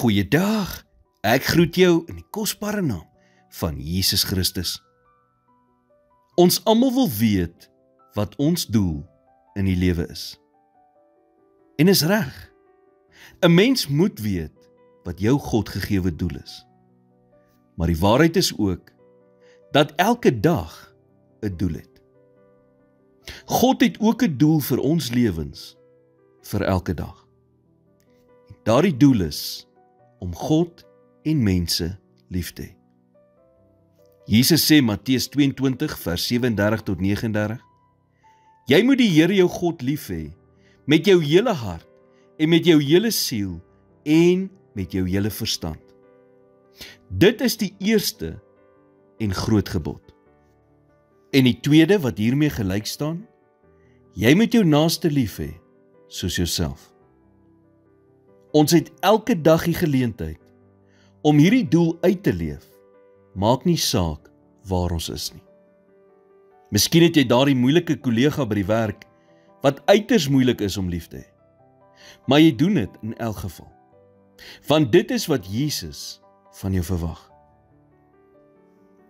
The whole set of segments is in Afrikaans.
Goeiedag, ek groet jou in die kosbare naam van Jesus Christus. Ons almal wil weet wat ons doel in die lewe is. En is reg. 'n Mens moet weet wat jou Godgegewe doel is. Maar die waarheid is ook dat elke dag 'n doel het. God het ook 'n doel vir ons lewens, vir elke dag. En daardie doel is om God en mense lief te hê. Jesus sê Matteus 22 vers 37 tot 39: Jy moet die Here jou God lief hê met jou hele hart en met jou hele siel en met jou hele verstand. Dit is die eerste en groot gebod. En die tweede wat hiermee gelyk staan: Jy moet jou naaste lief hê soos jouself. Ons het elke dag die geleentheid om hierdie doel uit te leef, maak nie saak waar ons is nie. Miskien het jy daardie moeilike kollega by die werk, wat uiters moeilik is om lief te hê. Maar jy doen dit in elk geval, want dit is wat Jesus van jou verwag.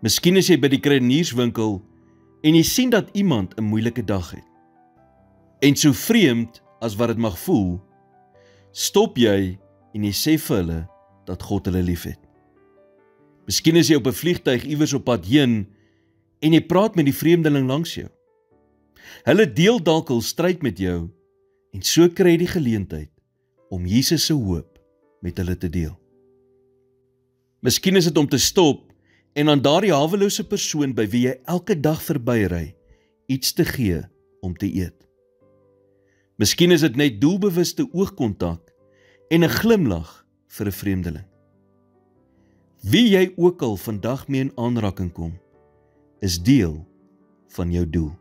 Miskien is jy by die kruienierswinkel en jy sien dat iemand 'n moeilike dag het. En so vreemd as wat dit mag voel, stop jy en jy sê vir hulle dat God hulle liefhet. Miskien is jy op 'n vliegtuig iewers op pad heen en jy praat met die vreemdeling langs jou. Hulle deel dalk hul stryd met jou en so kry jy die geleentheid om Jesus se hoop met hulle te deel. Miskien is dit om te stop en aan daardie hawelose persoon by wie jy elke dag verbyry, iets te gee om te eet. Miskien is dit net doelbewuste oogkontak en 'n glimlag vir 'n vreemdeling. Wie jy ook al vandag mee in aanraking kom, is deel van jou doel.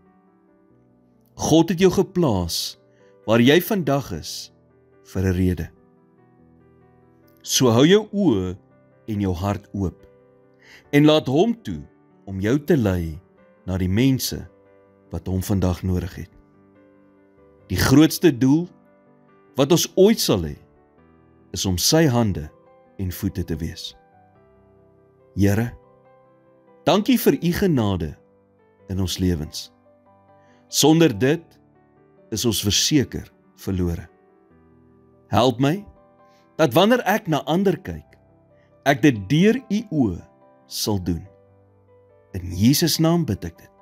God het jou geplaas waar jy vandag is vir 'n rede. So hou jou oë en jou hart oop en laat hom toe om jou te lei na die mense wat hom vandag nodig het. Die grootste doel wat ons ooit sal hê, is om sy hande en voete te wees. Here, dankie vir u genade in ons lewens. Sonder dit is ons verseker verlore. Help my, dat wanneer ek na ander kyk, ek dit deur u oë sal doen. In Jesus naam bid ek dit.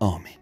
Amen.